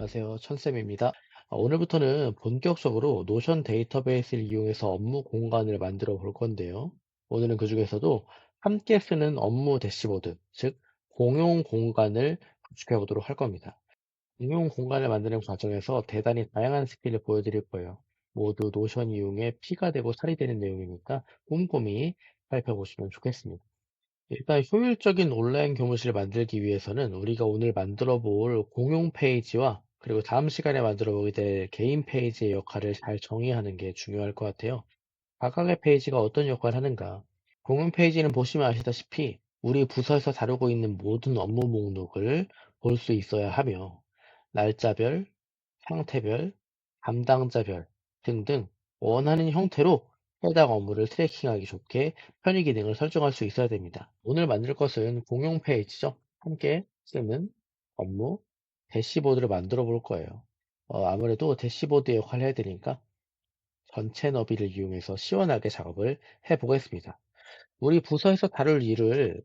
안녕하세요. 천쌤입니다. 오늘부터는 본격적으로 노션 데이터베이스를 이용해서 업무 공간을 만들어 볼 건데요. 오늘은 그중에서도 함께 쓰는 업무 대시보드, 즉 공용 공간을 구축해 보도록 할 겁니다. 공용 공간을 만드는 과정에서 대단히 다양한 스킬을 보여드릴 거예요. 모두 노션 이용에 피가 되고 살이 되는 내용이니까 꼼꼼히 살펴보시면 좋겠습니다. 일단 효율적인 온라인 교무실을 만들기 위해서는 우리가 오늘 만들어 볼 공용 페이지와 그리고 다음 시간에 만들어 보게 될 개인 페이지의 역할을 잘 정의하는 게 중요할 것 같아요. 각각의 페이지가 어떤 역할을 하는가? 공용 페이지는 보시면 아시다시피 우리 부서에서 다루고 있는 모든 업무 목록을 볼 수 있어야 하며 날짜별, 상태별, 담당자별 등등 원하는 형태로 해당 업무를 트래킹하기 좋게 편의 기능을 설정할 수 있어야 됩니다. 오늘 만들 것은 공용 페이지죠. 함께 쓰는 업무 대시보드를 만들어 볼 거예요. 아무래도 대시보드 역할을 해야 되니까 전체 너비를 이용해서 시원하게 작업을 해 보겠습니다. 우리 부서에서 다룰 일을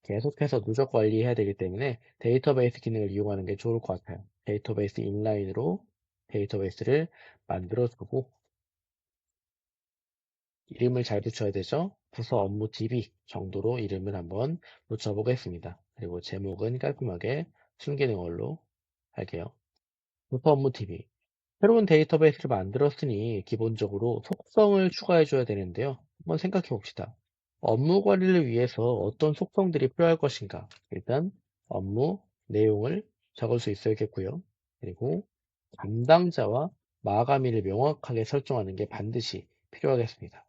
계속해서 누적 관리해야 되기 때문에 데이터베이스 기능을 이용하는 게 좋을 것 같아요. 데이터베이스 인라인으로 데이터베이스를 만들어 주고 이름을 잘 붙여야 되죠. 부서 업무 DB 정도로 이름을 한번 붙여 보겠습니다. 그리고 제목은 깔끔하게 숨기는 걸로 할게요. 부서 업무 DB. 새로운 데이터베이스를 만들었으니 기본적으로 속성을 추가해 줘야 되는데요. 한번 생각해 봅시다. 업무 관리를 위해서 어떤 속성들이 필요할 것인가? 일단 업무 내용을 적을 수 있어야겠고요. 그리고 담당자와 마감일을 명확하게 설정하는 게 반드시 필요하겠습니다.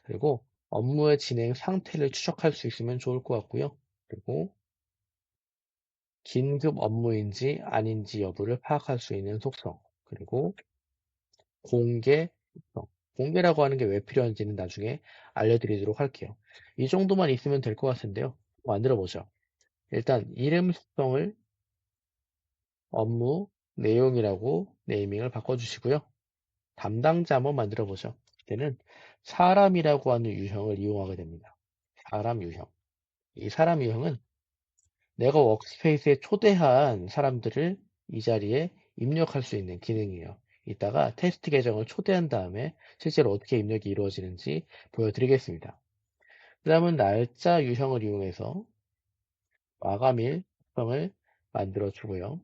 그리고 업무의 진행 상태를 추적할 수 있으면 좋을 것 같고요. 그리고 긴급 업무인지 아닌지 여부를 파악할 수 있는 속성, 그리고 공개 속성. 공개라고 하는 게 왜 필요한지는 나중에 알려드리도록 할게요. 이 정도만 있으면 될 것 같은데요. 만들어 보죠. 일단 이름 속성을 업무 내용이라고 네이밍을 바꿔주시고요. 담당자 한번 만들어 보죠. 이때는 사람이라고 하는 유형을 이용하게 됩니다. 사람 유형. 이 사람 유형은 내가 워크스페이스에 초대한 사람들을 이 자리에 입력할 수 있는 기능이에요. 이따가 테스트 계정을 초대한 다음에 실제로 어떻게 입력이 이루어지는지 보여드리겠습니다. 그 다음은 날짜 유형을 이용해서 마감일 특성을 만들어 주고요.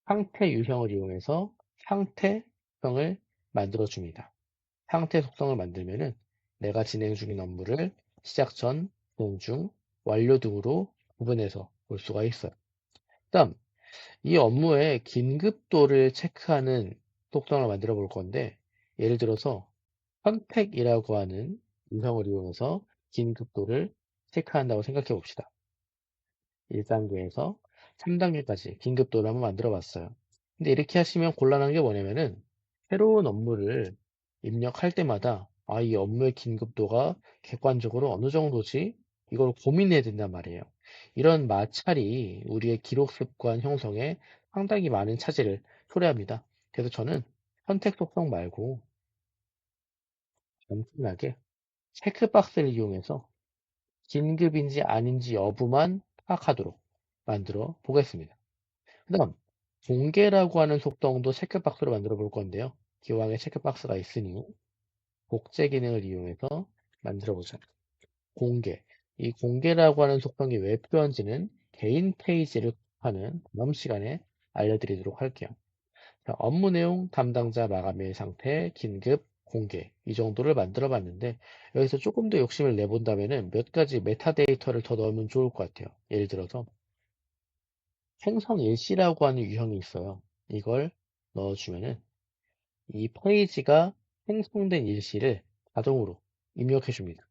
상태 유형을 이용해서 상태 특성을 만들어 줍니다. 상태 속성을 만들면은 내가 진행 중인 업무를 시작 전, 진행 중, 완료 등으로 구분해서 볼 수가 있어요. 다음, 이 업무의 긴급도를 체크하는 속성을 만들어 볼 건데, 예를 들어서 선택이라고 하는 유형을 이용해서 긴급도를 체크한다고 생각해 봅시다. 1단계에서 3단계까지 긴급도를 한번 만들어 봤어요. 근데 이렇게 하시면 곤란한 게 뭐냐면은 새로운 업무를 입력할 때마다 이 업무의 긴급도가 객관적으로 어느 정도지? 이걸 고민해야 된단 말이에요. 이런 마찰이 우리의 기록 습관 형성에 상당히 많은 차질을 초래합니다. 그래서 저는 선택 속성 말고 단순하게 체크박스를 이용해서 긴급인지 아닌지 여부만 파악하도록 만들어 보겠습니다. 그 다음, 공개라고 하는 속성도 체크박스로 만들어 볼 건데요. 기왕에 체크박스가 있으니 복제 기능을 이용해서 만들어 보자. 공개. 이 공개라고 하는 속성이 왜 필요한지는 개인 페이지를 하는 다음 시간에 알려드리도록 할게요. 자, 업무 내용, 담당자 마감일 상태, 긴급, 공개 이 정도를 만들어 봤는데 여기서 조금 더 욕심을 내본다면은 몇 가지 메타데이터를 더 넣으면 좋을 것 같아요. 예를 들어서 생성 일시라고 하는 유형이 있어요. 이걸 넣어주면은 이 페이지가 생성된 일시를 자동으로 입력해 줍니다.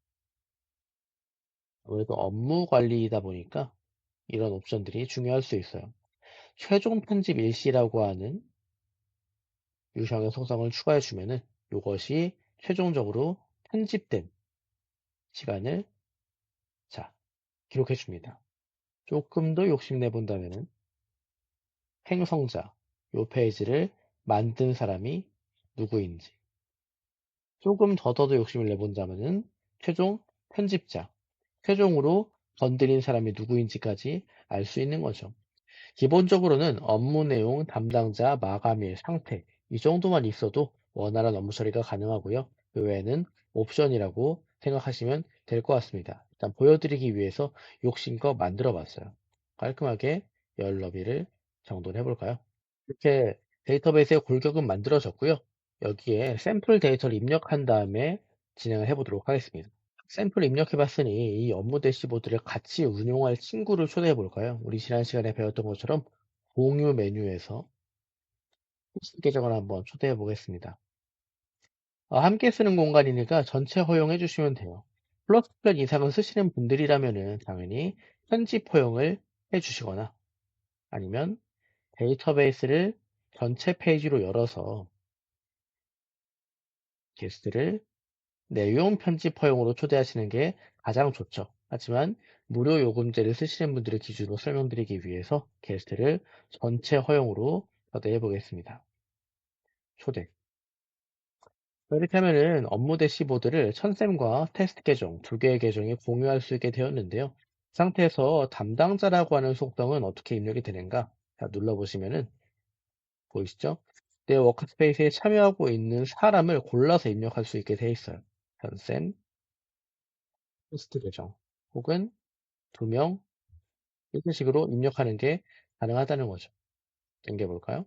아무래도 업무 관리이다 보니까 이런 옵션들이 중요할 수 있어요. 최종 편집 일시라고 하는 유형의 속성을 추가해 주면은 이것이 최종적으로 편집된 시간을 자 기록해 줍니다. 조금 더 욕심내 본다면은 행성자 이 페이지를 만든 사람이 누구인지 조금 더더 욕심을 내본다면은 최종 편집자 최종으로 건드린 사람이 누구인지까지 알 수 있는 거죠. 기본적으로는 업무 내용, 담당자, 마감일, 상태 이 정도만 있어도 원활한 업무 처리가 가능하고요. 그 외에는 옵션이라고 생각하시면 될 것 같습니다. 일단 보여드리기 위해서 욕심껏 만들어 봤어요. 깔끔하게 열 너비를 정돈해 볼까요? 이렇게 데이터베이스의 골격은 만들어졌고요. 여기에 샘플 데이터를 입력한 다음에 진행을 해 보도록 하겠습니다. 샘플 입력해 봤으니 이 업무 대시보드를 같이 운용할 친구를 초대해 볼까요? 우리 지난 시간에 배웠던 것처럼 공유 메뉴에서 필수 계정을 한번 초대해 보겠습니다. 함께 쓰는 공간이니까 전체 허용해 주시면 돼요. 플러스 플랫 이상은 쓰시는 분들이라면은 당연히 편집 허용을 해 주시거나 아니면 데이터베이스를 전체 페이지로 열어서 게스트를 내용 편집 허용으로 초대하시는 게 가장 좋죠. 하지만 무료 요금제를 쓰시는 분들을 기준으로 설명드리기 위해서 게스트를 전체 허용으로 초대해 보겠습니다. 초대. 이렇게 하면은 업무 대시보드를 천쌤과 테스트 계정 두 개의 계정이 공유할 수 있게 되었는데요. 이 상태에서 담당자라고 하는 속성은 어떻게 입력이 되는가? 자, 눌러보시면은 보이시죠? 내 워크스페이스에 참여하고 있는 사람을 골라서 입력할 수 있게 되어 있어요. 현쌤, 테스트 계정, 혹은 2명, 이런 식으로 입력하는 게 가능하다는 거죠. 당겨볼까요?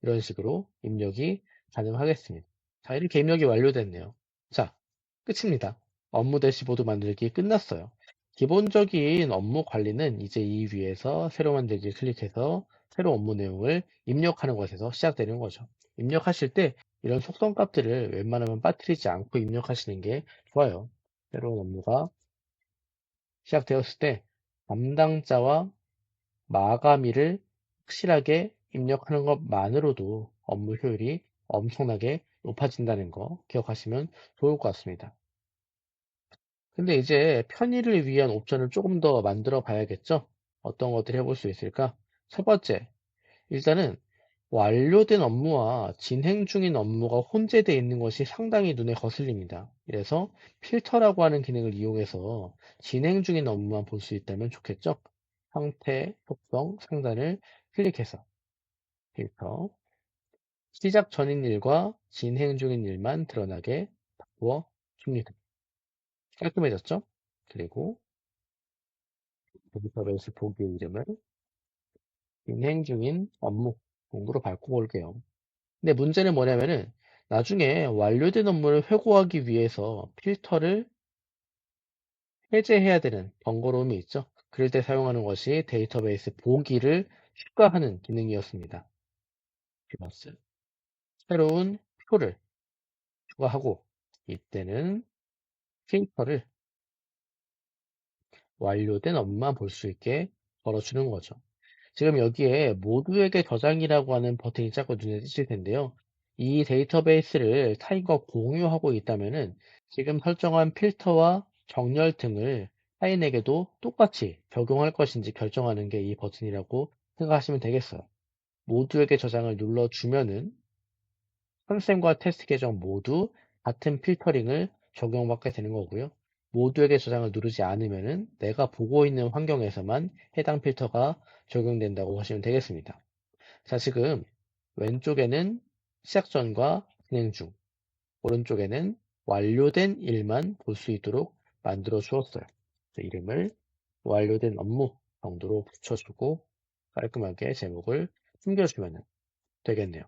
이런 식으로 입력이 가능하겠습니다. 자, 이렇게 입력이 완료됐네요. 자, 끝입니다. 업무 대시보드 만들기 끝났어요. 기본적인 업무 관리는 이제 이 위에서 새로 만들기 클릭해서 새로 업무 내용을 입력하는 것에서 시작되는 거죠. 입력하실 때 이런 속성 값들을 웬만하면 빠뜨리지 않고 입력하시는 게 좋아요. 새로운 업무가 시작되었을 때 담당자와 마감일을 확실하게 입력하는 것만으로도 업무 효율이 엄청나게 높아진다는 거 기억하시면 좋을 것 같습니다. 근데 이제 편의를 위한 옵션을 조금 더 만들어 봐야겠죠? 어떤 것들 해볼 수 있을까? 첫 번째, 일단은 완료된 업무와 진행 중인 업무가 혼재되어 있는 것이 상당히 눈에 거슬립니다. 그래서 필터라고 하는 기능을 이용해서 진행 중인 업무만 볼 수 있다면 좋겠죠? 상태, 속성, 상단을 클릭해서 필터, 시작 전인 일과 진행 중인 일만 드러나게 바꾸어 줍니다. 깔끔해졌죠? 그리고 데이터베이스 보기 이름을 진행 중인 업무 공구로 바꾸고 올게요. 근데 문제는 뭐냐면은 나중에 완료된 업무를 회고하기 위해서 필터를 해제해야 되는 번거로움이 있죠. 그럴 때 사용하는 것이 데이터베이스 보기를 추가하는 기능이었습니다. 플러스 새로운 표를 추가하고 이때는 필터를 완료된 업무만 볼 수 있게 걸어주는 거죠. 지금 여기에 모두에게 저장이라고 하는 버튼이 자꾸 눈에 띄실 텐데요. 이 데이터베이스를 타인과 공유하고 있다면은 지금 설정한 필터와 정렬 등을 타인에게도 똑같이 적용할 것인지 결정하는 게 이 버튼이라고 생각하시면 되겠어요. 모두에게 저장을 눌러주면은 선생과 테스트 계정 모두 같은 필터링을 적용받게 되는 거고요. 모두에게 저장을 누르지 않으면은 내가 보고 있는 환경에서만 해당 필터가 적용된다고 하시면 되겠습니다. 자, 지금 왼쪽에는 시작 전과 진행 중, 오른쪽에는 완료된 일만 볼 수 있도록 만들어 주었어요. 이름을 완료된 업무 정도로 붙여주고 깔끔하게 제목을 숨겨주면 되겠네요.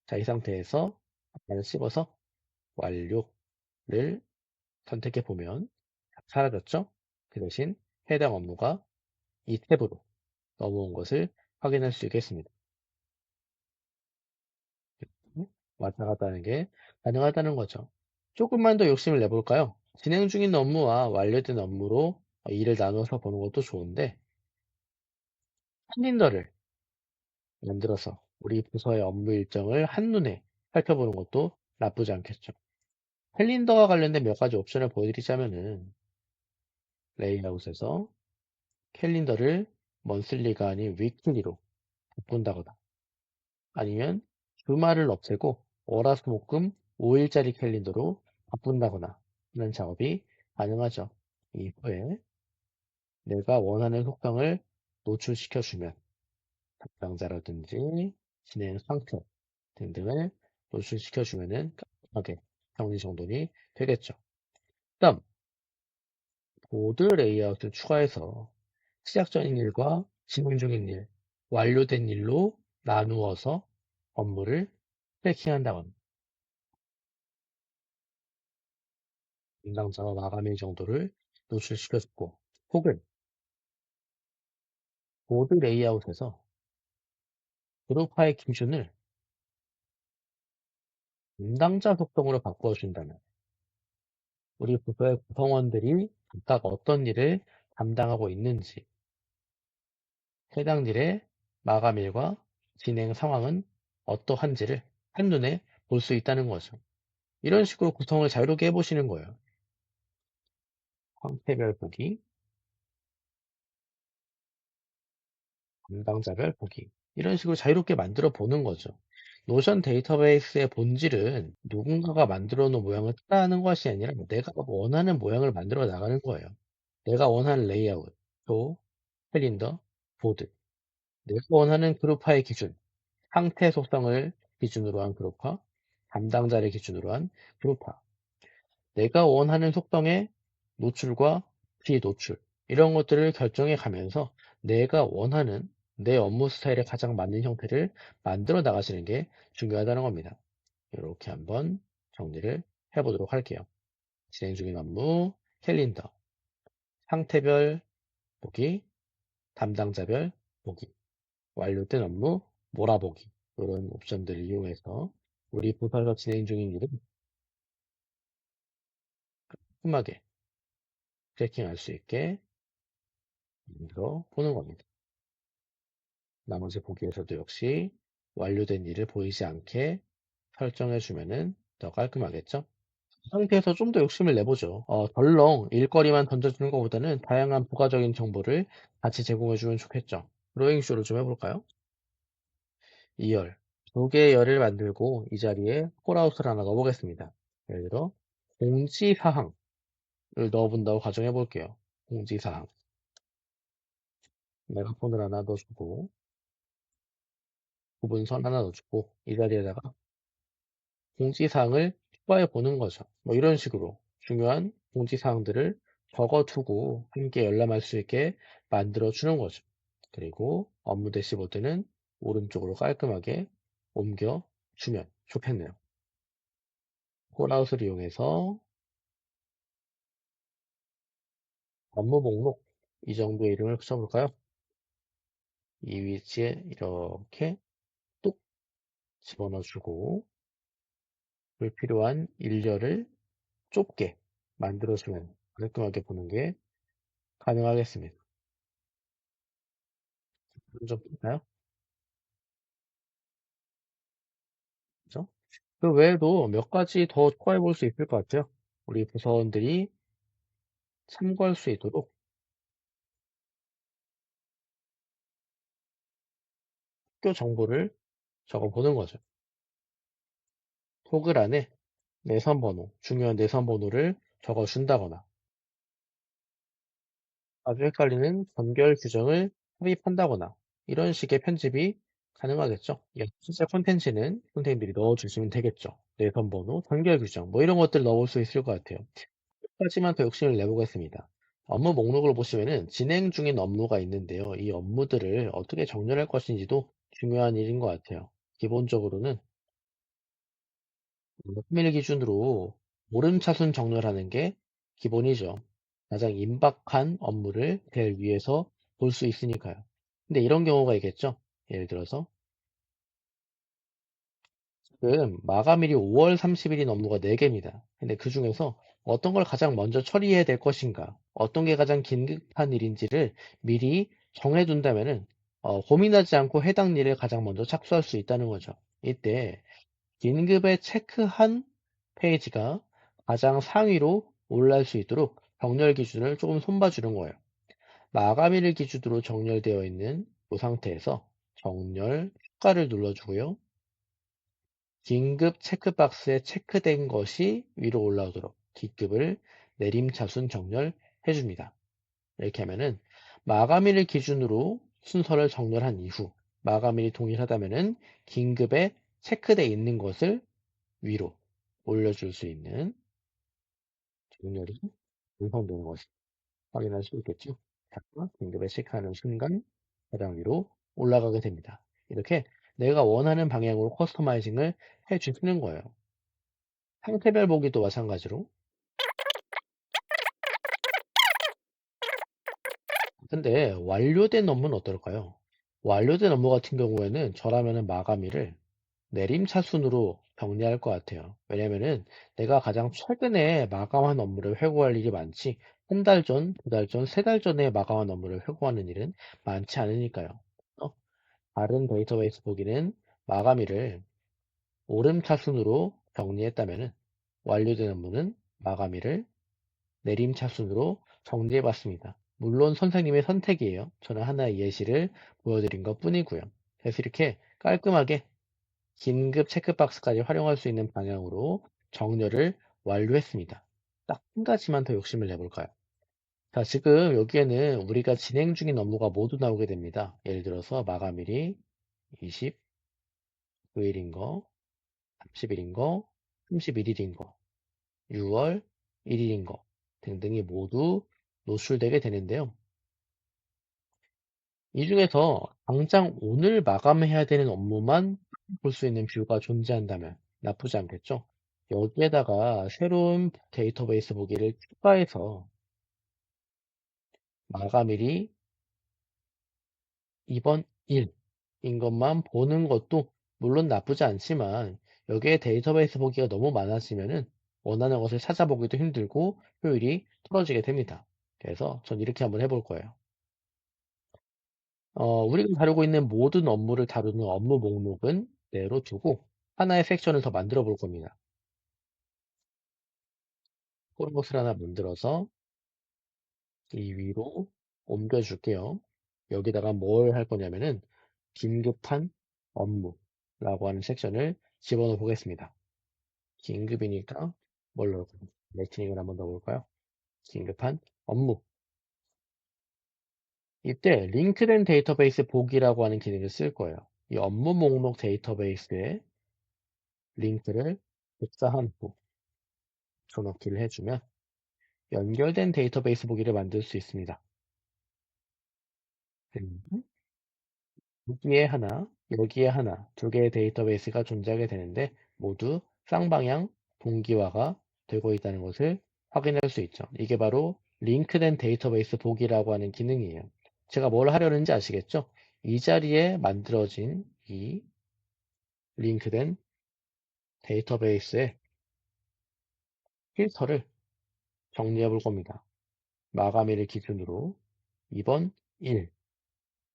자, 이 상태에서 바로 씹어서 완료를 선택해 보면 사라졌죠? 그 대신 해당 업무가 이 탭으로 넘어온 것을 확인할 수 있겠습니다. 왔다 갔다 하는 게 가능하다는 거죠. 조금만 더 욕심을 내볼까요? 진행 중인 업무와 완료된 업무로 일을 나눠서 보는 것도 좋은데 캘린더를 만들어서 우리 부서의 업무 일정을 한눈에 살펴보는 것도 나쁘지 않겠죠. 캘린더와 관련된 몇 가지 옵션을 보여드리자면은 레이아웃에서 캘린더를 먼슬리가 아닌 위클리로 바꾼다거나 아니면 주말을 없애고 월화수목금 5일짜리 캘린더로 바꾼다거나 하는 작업이 가능하죠. 이후에 내가 원하는 속성을 노출시켜주면 담당자라든지 진행 상태 등등을 노출시켜주면은 깔끔하게 정리정돈이 되겠죠. 다음, 보드 레이아웃을 추가해서 시작 전인 일과 진행 중인 일, 완료된 일로 나누어서 업무를 트래킹한다거나 담당자와 마감일 정도를 노출시켜주고 혹은 보드 레이아웃에서 그룹화의 기준을 담당자 속성으로 바꿔준다면 우리 부서의 구성원들이 각각 어떤 일을 담당하고 있는지 해당 일의 마감일과 진행 상황은 어떠한지를 한눈에 볼 수 있다는 거죠. 이런 식으로 구성을 자유롭게 해보시는 거예요. 형태별 보기, 담당자별 보기. 이런 식으로 자유롭게 만들어 보는 거죠. 노션 데이터베이스의 본질은 누군가가 만들어 놓은 모양을 따라하는 것이 아니라 내가 원하는 모양을 만들어 나가는 거예요. 내가 원하는 레이아웃, 표, 캘린더, 보드. 내가 원하는 그룹화의 기준, 상태 속성을 기준으로 한 그룹화, 담당자를 기준으로 한 그룹화. 내가 원하는 속성의 노출과 비노출, 이런 것들을 결정해 가면서 내가 원하는 내 업무 스타일에 가장 맞는 형태를 만들어 나가시는 게 중요하다는 겁니다. 이렇게 한번 정리를 해보도록 할게요. 진행 중인 업무, 캘린더, 상태별 보기, 담당자별 보기, 완료된 업무 몰아보기, 이런 옵션들을 이용해서 우리 부서에서 진행 중인 일을 깔끔하게 트래킹할 수 있게 만들어 보는 겁니다. 나머지 보기에서도 역시 완료된 일을 보이지 않게 설정해 주면은 더 깔끔하겠죠? 그 상태에서 좀 더 욕심을 내보죠. 덜렁 일거리만 던져주는 것보다는 다양한 부가적인 정보를 같이 제공해 주면 좋겠죠. 드로잉쇼를 좀 해볼까요? 2열. 두 개의 열을 만들고 이 자리에 콜아웃을 하나 넣어보겠습니다. 예를 들어 공지사항을 넣어본다고 가정해 볼게요. 공지사항. 메가폰을 하나 넣어주고 구분선 하나 넣어주고 이 자리에다가 공지사항을 추가해 보는 거죠. 뭐 이런 식으로 중요한 공지사항들을 적어두고 함께 열람할 수 있게 만들어 주는 거죠. 그리고 업무 대시보드는 오른쪽으로 깔끔하게 옮겨 주면 좋겠네요. 콜아웃을 이용해서 업무 목록 이 정도의 이름을 붙여볼까요? 이 위치에 이렇게 뚝 집어넣어 주고 불필요한 일렬을 좁게 만들어 주면 깔끔하게 보는 게 가능하겠습니다. 좀 볼까요? 그죠? 그 외에도 몇 가지 더 추가해 볼 수 있을 것 같아요. 우리 부서원들이 참고할 수 있도록 학교 정보를 적어 보는 거죠. 토글 안에 내선 번호, 중요한 내선 번호를 적어 준다거나 아주 헷갈리는 연결 규정을 삽입한다거나 이런 식의 편집이 가능하겠죠. 실제 콘텐츠는 선생님들이 넣어주시면 되겠죠. 내선 번호, 연결 규정 뭐 이런 것들 넣을 수 있을 것 같아요. 몇 가지만 더 욕심을 내보겠습니다. 업무 목록을 보시면은 진행 중인 업무가 있는데요. 이 업무들을 어떻게 정렬할 것인지도 중요한 일인 것 같아요. 기본적으로는 품일 기준으로 오름차순 정렬하는 게 기본이죠. 가장 임박한 업무를 제일 위에서 볼 수 있으니까요. 근데 이런 경우가 있겠죠. 예를 들어서 지금 마감일이 5월 30일인 업무가 4개입니다. 근데 그 중에서 어떤 걸 가장 먼저 처리해야 될 것인가, 어떤 게 가장 긴급한 일인지를 미리 정해둔다면은 고민하지 않고 해당 일을 가장 먼저 착수할 수 있다는 거죠. 이때 긴급에 체크한 페이지가 가장 상위로 올라올 수 있도록 정렬 기준을 조금 손봐주는 거예요. 마감일을 기준으로 정렬되어 있는 이 상태에서 정렬 효과를 눌러주고요. 긴급 체크박스에 체크된 것이 위로 올라오도록 D급을 내림차순 정렬해 줍니다. 이렇게 하면은 마감일을 기준으로 순서를 정렬한 이후 마감일이 동일하다면은 긴급에 체크돼 있는 것을 위로 올려줄 수 있는 정렬이 완성되는 것을 확인할 수 있겠죠. 자, 긴급에 체크하는 순간 해당 위로 올라가게 됩니다. 이렇게 내가 원하는 방향으로 커스터마이징을 해주시는 거예요. 상태별 보기도 마찬가지로. 근데 완료된 업무는 어떨까요? 완료된 업무 같은 경우에는 저라면은 마감일을 내림차순으로 정리할 것 같아요. 왜냐면은 내가 가장 최근에 마감한 업무를 회고할 일이 많지, 한 달 전, 두 달 전, 세 달 전에 마감한 업무를 회고하는 일은 많지 않으니까요. 어? 다른 데이터베이스 보기는 마감일을 오름차순으로 정리했다면은 완료된 업무는 마감일을 내림차순으로 정리해 봤습니다. 물론 선생님의 선택이에요. 저는 하나의 예시를 보여드린 것 뿐이고요. 그래서 이렇게 깔끔하게 긴급 체크박스까지 활용할 수 있는 방향으로 정렬을 완료했습니다. 딱 한 가지만 더 욕심을 내볼까요? 자, 지금 여기에는 우리가 진행 중인 업무가 모두 나오게 됩니다. 예를 들어서 마감일이 29일인 거, 30일인 거, 31일인 거, 6월 1일인 거 등등이 모두 노출되게 되는데요. 이 중에서 당장 오늘 마감해야 되는 업무만 볼 수 있는 뷰가 존재한다면 나쁘지 않겠죠? 여기에다가 새로운 데이터베이스 보기를 추가해서 마감일이 이번 일인 것만 보는 것도 물론 나쁘지 않지만 여기에 데이터베이스 보기가 너무 많아지면은 원하는 것을 찾아보기도 힘들고 효율이 떨어지게 됩니다. 그래서 전 이렇게 한번 해볼 거예요. 우리가 다루고 있는 모든 업무를 다루는 업무 목록은 그대로 두고 하나의 섹션을 더 만들어 볼 겁니다. 콜록스를 하나 만들어서 이 위로 옮겨 줄게요. 여기다가 뭘 할 거냐면은 긴급한 업무라고 하는 섹션을 집어넣어 보겠습니다. 긴급이니까 뭘 넣을까요? 레이팅을 한번 넣어볼까요? 긴급한 업무. 이때 링크된 데이터베이스 보기라고 하는 기능을 쓸 거예요. 이 업무 목록 데이터베이스에 링크를 복사한 후 줘넣기를 해주면 연결된 데이터베이스 보기를 만들 수 있습니다. 여기에 하나, 여기에 하나, 두 개의 데이터베이스가 존재하게 되는데 모두 쌍방향 동기화가 되고 있다는 것을 확인할 수 있죠. 이게 바로 링크된 데이터베이스 보기라고 하는 기능이에요. 제가 뭘 하려는지 아시겠죠? 이 자리에 만들어진 이 링크된 데이터베이스의 필터를 정리해 볼 겁니다. 마감일을 기준으로 이번 1,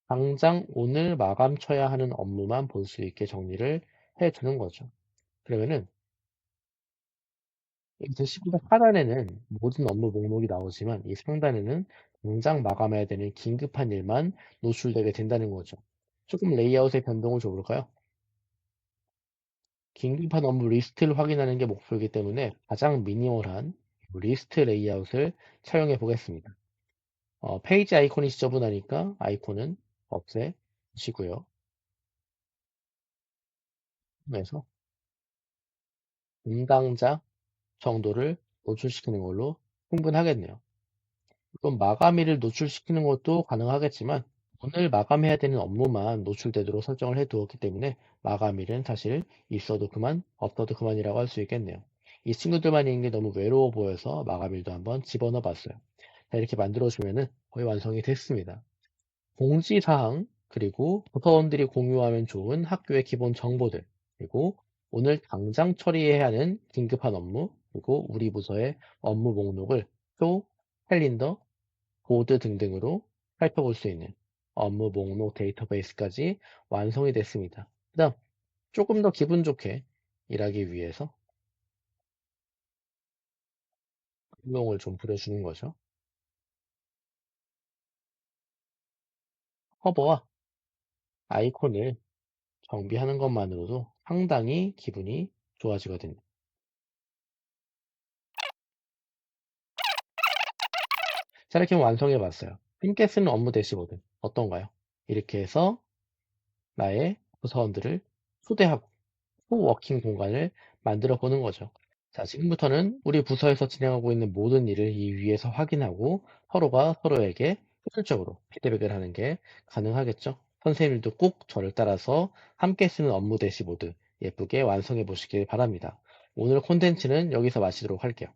당장 오늘 마감 쳐야 하는 업무만 볼 수 있게 정리를 해 두는 거죠. 그러면은 이 대시보드 하단에는 모든 업무 목록이 나오지만 이 상단에는 당장 마감해야 되는 긴급한 일만 노출되게 된다는 거죠. 조금 레이아웃의 변동을 줘볼까요? 긴급한 업무 리스트를 확인하는 게 목표이기 때문에 가장 미니멀한 리스트 레이아웃을 차용해 보겠습니다. 페이지 아이콘이 지저분하니까 아이콘은 없애시고요. 그래서 담당자 정도를 노출시키는 걸로 충분하겠네요. 물론 마감일을 노출시키는 것도 가능하겠지만 오늘 마감해야 되는 업무만 노출되도록 설정을 해 두었기 때문에 마감일은 사실 있어도 그만 없어도 그만이라고 할 수 있겠네요. 이 친구들만 있는 게 너무 외로워 보여서 마감일도 한번 집어넣어 봤어요. 자, 이렇게 만들어 주면은 거의 완성이 됐습니다. 공지사항, 그리고 부서원들이 공유하면 좋은 학교의 기본 정보들, 그리고 오늘 당장 처리해야 하는 긴급한 업무, 그리고 우리 부서의 업무 목록을 표, 캘린더, 보드 등등으로 살펴볼 수 있는 업무 목록 데이터베이스까지 완성이 됐습니다. 그 다음, 조금 더 기분 좋게 일하기 위해서 활용을 좀 부려주는 거죠. 허버와 아이콘을 정비하는 것만으로도 상당히 기분이 좋아지거든요. 자, 이렇게 완성해 봤어요. 함께 쓰는 업무 대시보드 어떤가요? 이렇게 해서 나의 부서원들을 초대하고 코워킹 공간을 만들어 보는 거죠. 자, 지금부터는 우리 부서에서 진행하고 있는 모든 일을 이 위에서 확인하고 서로가 서로에게 효율적으로 피드백을 하는 게 가능하겠죠. 선생님들도 꼭 저를 따라서 함께 쓰는 업무 대시보드 예쁘게 완성해 보시길 바랍니다. 오늘 콘텐츠는 여기서 마치도록 할게요.